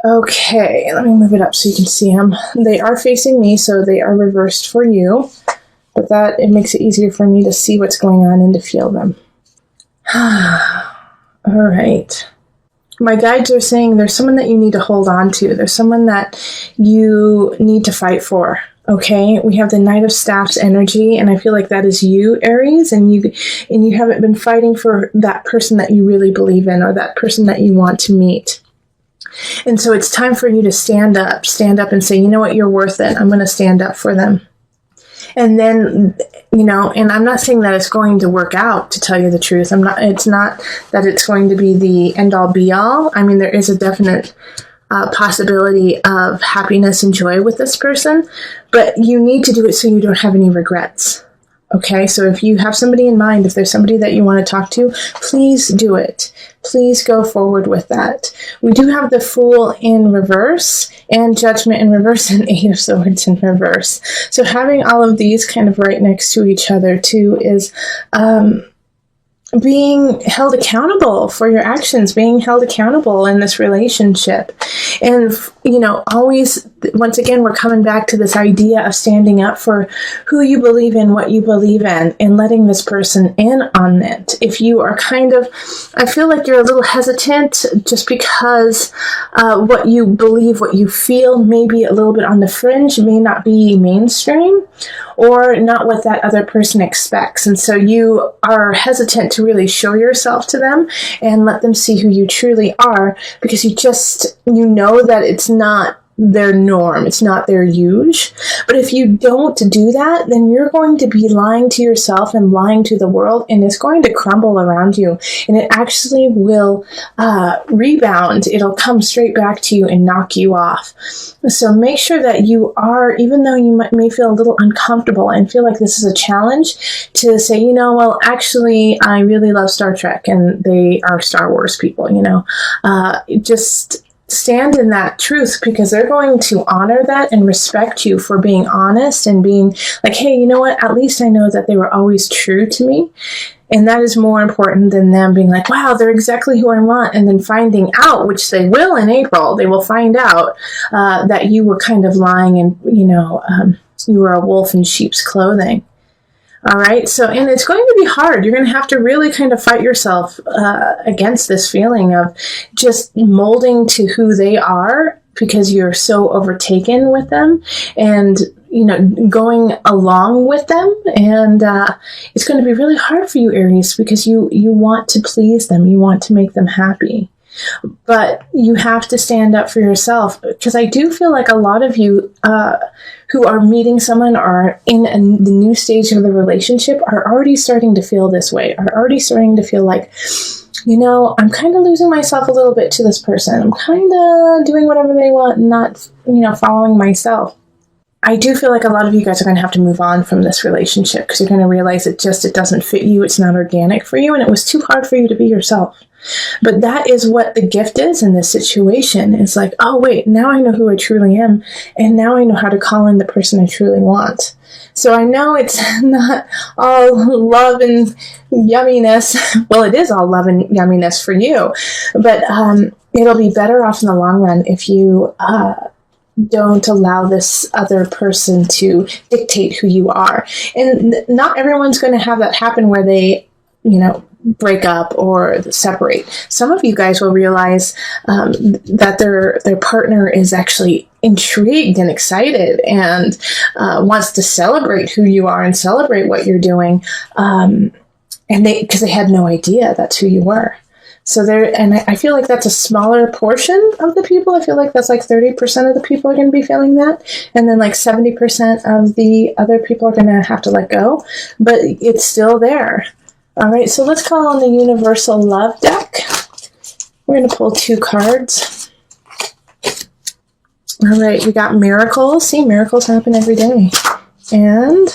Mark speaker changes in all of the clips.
Speaker 1: Okay, let me move it up so you can see them. They are facing me, so they are reversed for you. But it makes it easier for me to see what's going on and to feel them. All right. My guides are saying there's someone that you need to hold on to. There's someone that you need to fight for. Okay, we have the Knight of Staffs energy, and I feel like that is you, Aries, and you haven't been fighting for that person that you really believe in or that person that you want to meet. And so it's time for you to stand up and say, you know what, you're worth it. I'm going to stand up for them. And then, and I'm not saying that it's going to work out, to tell you the truth. It's not that it's going to be the end all be all. I mean, there is a definite possibility of happiness and joy with this person, but you need to do it so you don't have any regrets. Okay, so if you have somebody in mind, if there's somebody that you want to talk to, please do it. Please go forward with that. We do have the Fool in reverse and Judgment in reverse and Eight of Swords in reverse. So having all of these kind of right next to each other too is being held accountable for your actions, being held accountable in this relationship. And, always, once again, we're coming back to this idea of standing up for who you believe in, what you believe in, and letting this person in on it. If you are I feel like you're a little hesitant just because what you believe, what you feel may be a little bit on the fringe, may not be mainstream, or not what that other person expects. And so you are hesitant to really show yourself to them and let them see who you truly are, because you know that it's not their norm, it's not their usual. But if you don't do that, then you're going to be lying to yourself and lying to the world, and it's going to crumble around you, and it actually will rebound. It'll come straight back to you and knock you off. So make sure that you are, even though you may feel a little uncomfortable and feel like this is a challenge, to say, well, actually, I really love Star Trek, and they are Star Wars people, just stand in that truth, because they're going to honor that and respect you for being honest and being like, hey, you know what? At least I know that they were always true to me. And that is more important than them being like, wow, they're exactly who I want. And then finding out, which they will in April, they will find out that you were kind of lying and, you were a wolf in sheep's clothing. All right. So, and it's going to be hard. You're going to have to really kind of fight yourself against this feeling of just molding to who they are, because you're so overtaken with them and, going along with them. And it's going to be really hard for you, Aries, because you want to please them. You want to make them happy. But you have to stand up for yourself, because I do feel like a lot of you who are meeting someone or in the new stage of the relationship are already starting to feel this way, are already starting to feel like, I'm kind of losing myself a little bit to this person. I'm kind of doing whatever they want and not, following myself. I do feel like a lot of you guys are going to have to move on from this relationship, because you're going to realize it doesn't fit you. It's not organic for you, and it was too hard for you to be yourself. But that is what the gift is in this situation. It's like, oh, wait, now I know who I truly am. And now I know how to call in the person I truly want. So I know it's not all love and yumminess. Well, it is all love and yumminess for you. But it'll be better off in the long run if you don't allow this other person to dictate who you are. And not everyone's going to have that happen where they, break up or separate. Some of you guys will realize that their partner is actually intrigued and excited and wants to celebrate who you are and celebrate what you're doing, because they had no idea that's who you were. So I feel like that's a smaller portion of the people. I feel like that's like 30% of the people are going to be feeling that. And then like 70% of the other people are going to have to let go. But it's still there. All right, so let's call on the Universal Love deck. We're going to pull 2 cards. All right, we got miracles. See, miracles happen every day. And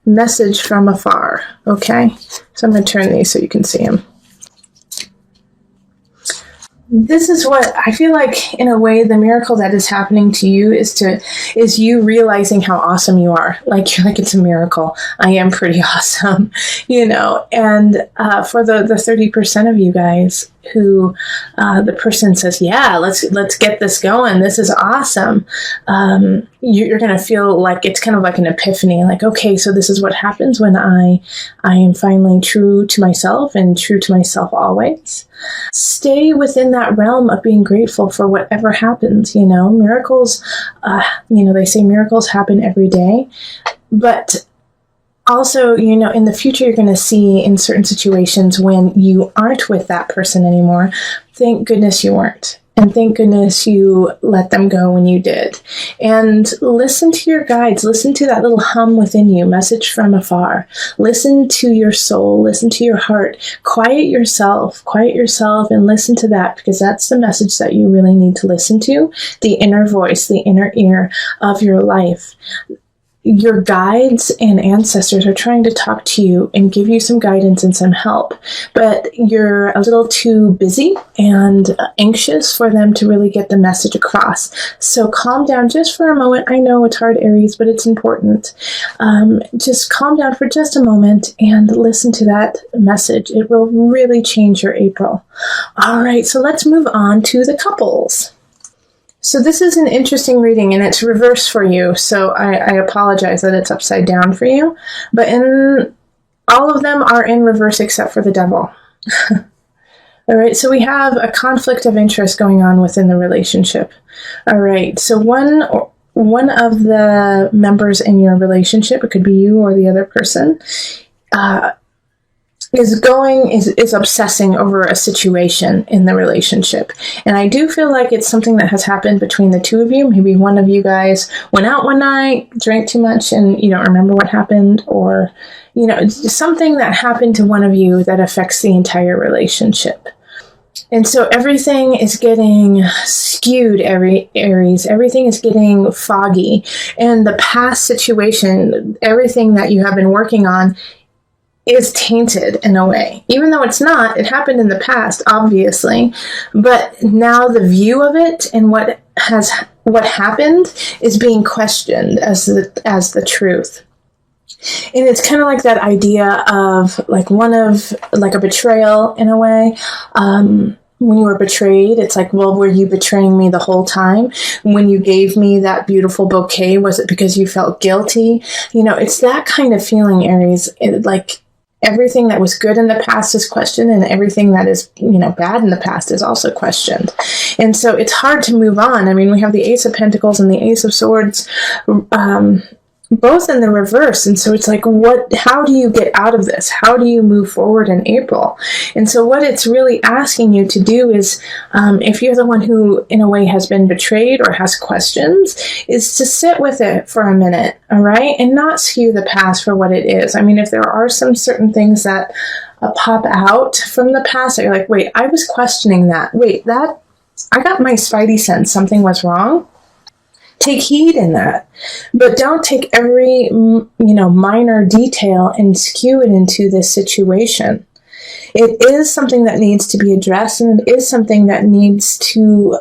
Speaker 1: message from afar. Okay, so I'm going to turn these so you can see them. This is what I feel like, in a way, the miracle that is happening to you is you realizing how awesome you are. Like, you're like, it's a miracle. I am pretty awesome, And for the 30% of you guys who the person says, yeah, let's get this going. This is awesome. You're going to feel like it's kind of like an epiphany, like, okay, so this is what happens when I am finally true to myself and true to myself always. Stay within that realm of being grateful for whatever happens. Miracles, they say miracles happen every day, but also, in the future, you're going to see in certain situations when you aren't with that person anymore, thank goodness you weren't. And thank goodness you let them go when you did. And listen to your guides. Listen to that little hum within you, message from afar. Listen to your soul. Listen to your heart. Quiet yourself and listen to that, because that's the message that you really need to listen to, the inner voice, the inner ear of your life. Your guides and ancestors are trying to talk to you and give you some guidance and some help, but you're a little too busy and anxious for them to really get the message across. So calm down just for a moment. I know it's hard, Aries, but it's important. Just calm down for just a moment and listen to that message. It will really change your April. All right, so let's move on to the couples. So this is an interesting reading, and it's reversed for you, so I apologize that it's upside down for you. But all of them are in reverse except for the Devil. All right, so we have a conflict of interest going on within the relationship. All right, so one of the members in your relationship, it could be you or the other person, is obsessing over a situation in the relationship. And I do feel like it's something that has happened between the two of you. Maybe one of you guys went out one night, drank too much, and you don't remember what happened, or, it's something that happened to one of you that affects the entire relationship. And so everything is getting skewed, Aries. Everything is getting foggy. And the past situation, everything that you have been working on, is tainted in a way. Even though it's not, it happened in the past, obviously. But now the view of it and what happened is being questioned as the truth. And it's kind of like that idea of like a betrayal in a way. When you were betrayed, it's like, well, were you betraying me the whole time? When you gave me that beautiful bouquet, was it because you felt guilty? It's that kind of feeling, Aries. Everything that was good in the past is questioned, and everything that is, bad in the past is also questioned. And so it's hard to move on. I mean, we have the Ace of Pentacles and the Ace of Swords, both in the reverse. And so it's like, how do you get out of this? How do you move forward in April? And so what it's really asking you to do is, if you're the one who in a way has been betrayed or has questions, is to sit with it for a minute, all right? And not skew the past for what it is. I mean, if there are some certain things that pop out from the past that you're like, wait, I was questioning that. Wait, I got my spidey sense something was wrong. Take heed in that, but don't take every, minor detail and skew it into this situation. It is something that needs to be addressed, and it is something that needs to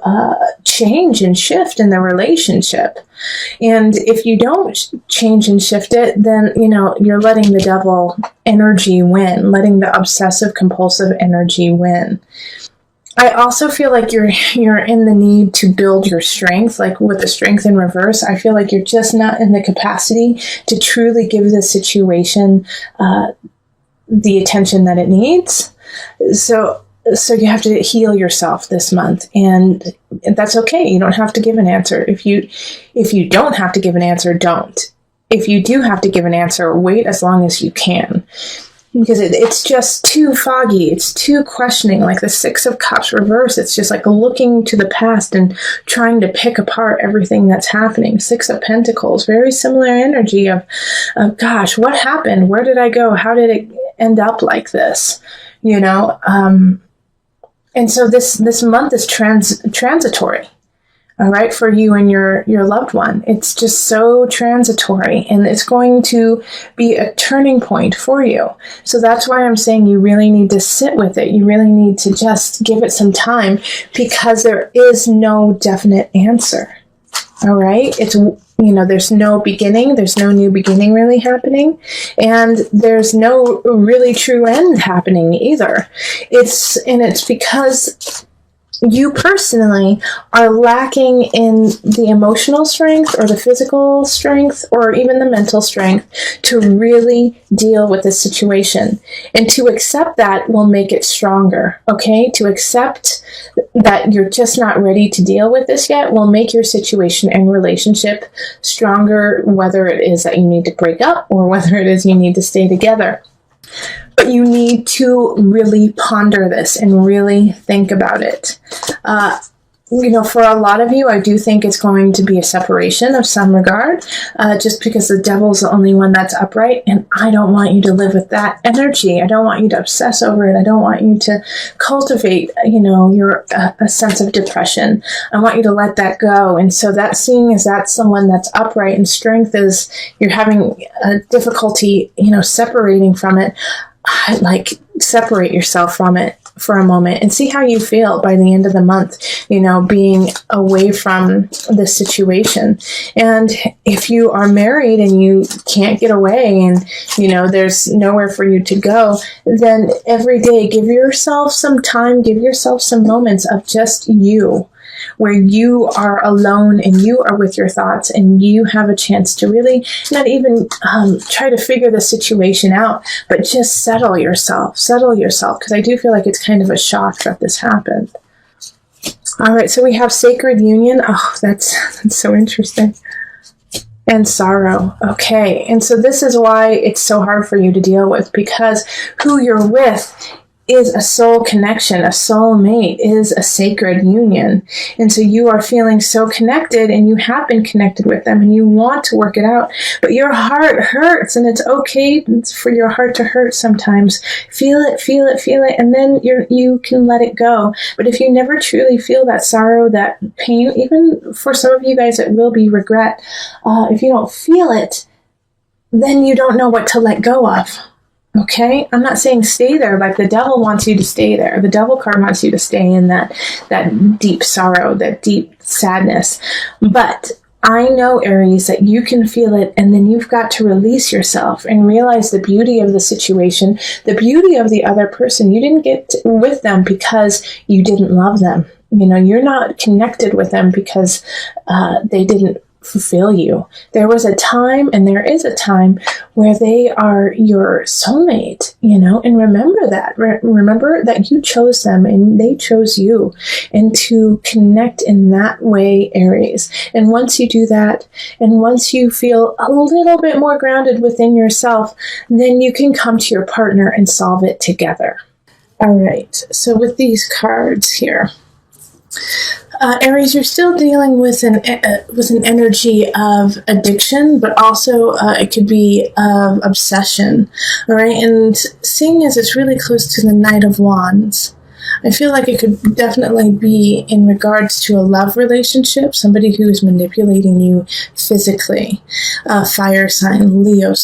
Speaker 1: change and shift in the relationship. And if you don't change and shift it, then, you're letting the Devil energy win, letting the obsessive compulsive energy win. I also feel like you're in the need to build your strength, like with the strength in reverse. I feel like you're just not in the capacity to truly give the situation the attention that it needs. So you have to heal yourself this month, and that's okay. You don't have to give an answer. If you don't have to give an answer, don't. If you do have to give an answer, wait as long as you can. Because it's just too foggy. It's too questioning, like the Six of Cups reverse. It's just like looking to the past and trying to pick apart everything that's happening. Six of Pentacles, very similar energy of gosh, what happened? Where did I go? How did it end up like this? And so this month is transitory. All right, for you and your loved one. It's just so transitory, and it's going to be a turning point for you. So that's why I'm saying you really need to sit with it. You really need to just give it some time, because there is no definite answer. All right. There's no beginning. There's no new beginning really happening. And there's no really true end happening either. It's because you personally are lacking in the emotional strength or the physical strength or even the mental strength to really deal with this situation. And to accept that will make it stronger, okay? To accept that you're just not ready to deal with this yet will make your situation and relationship stronger, whether it is that you need to break up or whether it is you need to stay together. But you need to really ponder this and really think about it. For a lot of you, I do think it's going to be a separation of some regard, just because the devil's the only one that's upright, and I don't want you to live with that energy. I don't want you to obsess over it. I don't want you to cultivate, a sense of depression. I want you to let that go. And so that seeing as that's someone that's upright and strength is you're having a difficulty, separating from it. Separate yourself from it for a moment and see how you feel by the end of the month, being away from this situation. And if you are married and you can't get away and, there's nowhere for you to go, then every day give yourself some time, give yourself some moments of just you, where you are alone and you are with your thoughts and you have a chance to really not even try to figure the situation out, but just settle yourself, because I do feel like it's kind of a shock that this happened. All right, so we have sacred union. Oh, that's so interesting. And sorrow. Okay, and so this is why it's so hard for you to deal with, because who you're with is a soul connection. A soulmate is a sacred union. And so you are feeling so connected and you have been connected with them and you want to work it out, but your heart hurts, and it's okay for your heart to hurt sometimes. Feel it, and then you can let it go. But if you never truly feel that sorrow, that pain, even for some of you guys it will be regret, if you don't feel it, then you don't know what to let go of. Okay, I'm not saying stay there like the devil wants you to stay there. The devil card wants you to stay in that deep sorrow, that deep sadness. But I know, Aries, that you can feel it, and then you've got to release yourself and realize the beauty of the situation, the beauty of the other person. You didn't get with them because you didn't love them. You're not connected with them because they didn't fulfill you. There was a time, and there is a time, where they are your soulmate, and remember that. Remember that you chose them and they chose you, and to connect in that way, Aries. And once you do that, and once you feel a little bit more grounded within yourself, then you can come to your partner and solve it together. All right, so with these cards here, Aries, you're still dealing with an energy of addiction, but also it could be of obsession. All right, and seeing as it's really close to the Knight of Wands, I feel like it could definitely be in regards to a love relationship, somebody who is manipulating you physically. Fire sign, Leo,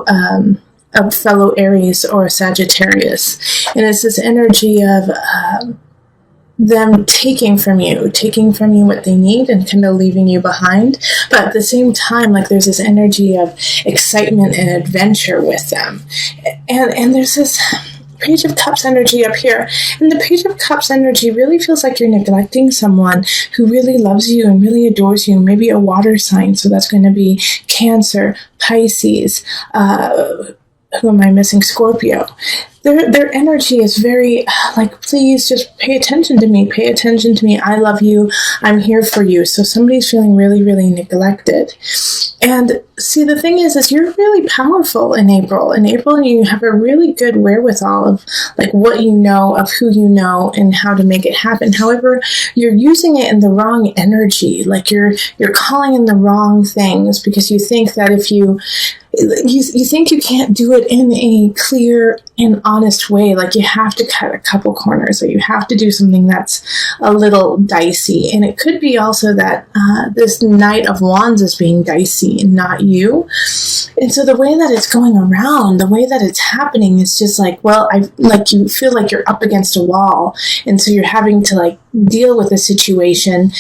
Speaker 1: a fellow Aries or Sagittarius, and it's this energy of them taking from you what they need and kind of leaving you behind. But at the same time, there's this energy of excitement and adventure with them. And there's this Page of Cups energy up here. And the Page of Cups energy really feels like you're neglecting someone who really loves you and really adores you. Maybe a water sign. So that's going to be Cancer, Pisces, who am I missing? Scorpio. Their energy is very please just pay attention to me. Pay attention to me. I love you. I'm here for you. So somebody's feeling really, really neglected. And see, the thing is you're really powerful in April. In April, you have a really good wherewithal of what you know, of who you know, and how to make it happen. However, you're using it in the wrong energy. You're calling in the wrong things because you think that if you think you can't do it in a clear and honest way. You have to cut a couple corners, or you have to do something that's a little dicey. And it could be also that this Knight of Wands is being dicey and not you. And so the way that it's going around, the way that it's happening is just you feel like you're up against a wall. And so you're having to deal with a situation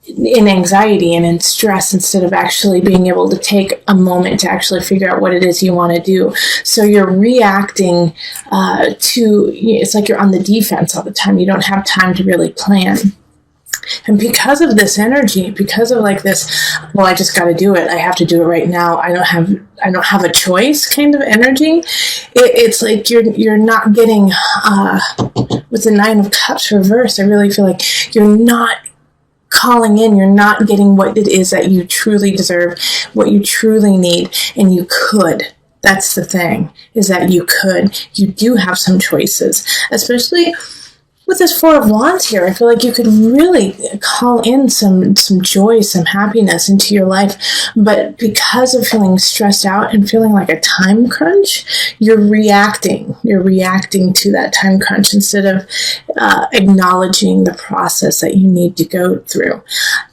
Speaker 1: in anxiety and in stress instead of actually being able to take a moment to actually figure out what it is you want to do. So you're reacting it's like you're on the defense all the time. You don't have time to really plan. And because of this energy, because of like this, well, I just got to do it. I have to do it right now. I don't have a choice kind of energy. It's like you're not getting, with the Nine of Cups reversed, I really feel like you're not calling in, you're not getting what it is that you truly deserve, what you truly need, and you could. That's the thing, is that you could. You do have some choices, especially with this Four of Wands here. I feel like you could really call in some joy, some happiness into your life. But because of feeling stressed out and feeling like a time crunch, you're reacting. You're reacting to that time crunch instead of acknowledging the process that you need to go through.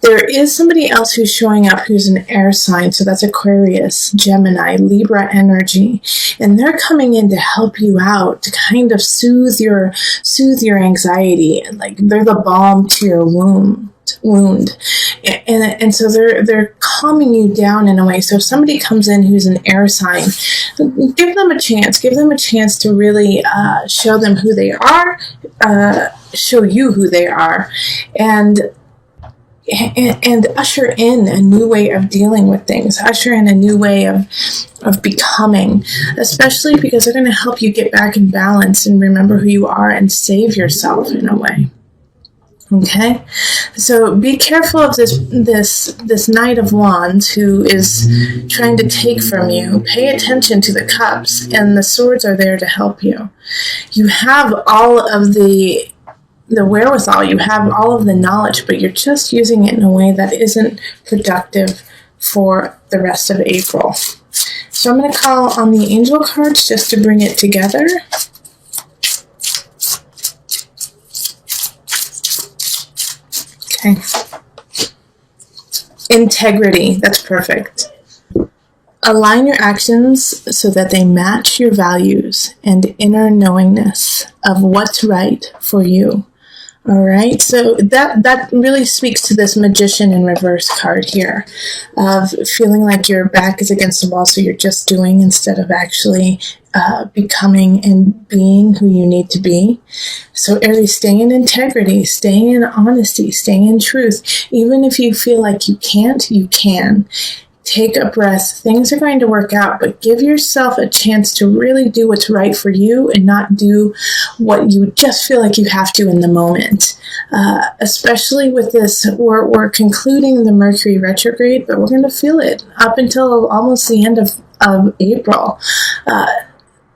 Speaker 1: There is somebody else who's showing up who's an air sign. So that's Aquarius, Gemini, Libra energy. And they're coming in to help you out, to kind of soothe your anxiety, and like they're the balm to your wound. And so they're calming you down in a way. So if somebody comes in who's an air sign, give them a chance to really show them who they are, show you who they are, and usher in a new way of dealing with things, usher in a new way of becoming, especially because they're going to help you get back in balance and remember who you are and save yourself in a way. Okay, so be careful of this Knight of Wands who is trying to take from you. Pay attention to the cups, and the swords are there to help you. You have all of the wherewithal, you have all of the knowledge, but you're just using it in a way that isn't productive for the rest of April. So I'm going to call on the angel cards just to bring it together. Okay. Integrity. That's perfect. Align your actions so that they match your values and inner knowingness of what's right for you. All right, so that really speaks to this Magician in reverse card here, of feeling like your back is against the wall, so you're just doing instead of actually becoming and being who you need to be. So Aries, stay in integrity, stay in honesty, stay in truth. Even if you feel like you can't, you can. Take a breath. Things are going to work out, but give yourself a chance to really do what's right for you and not do what you just feel like you have to in the moment. Especially with this, we're concluding the Mercury retrograde, but we're going to feel it up until almost the end of April.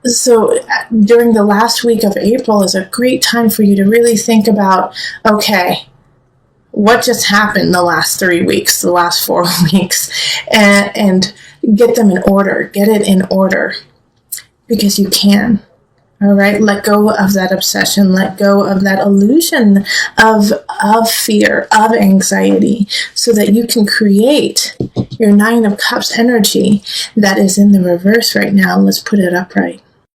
Speaker 1: So during the last week of April is a great time for you to really think about, okay, what just happened the last 3 weeks, the last 4 weeks, and get them in order. Get it in order, because you can. All right, let go of that obsession, let go of that illusion of fear, of anxiety, so that you can create your Nine of Cups energy that is in the reverse right now. Let's put it upright.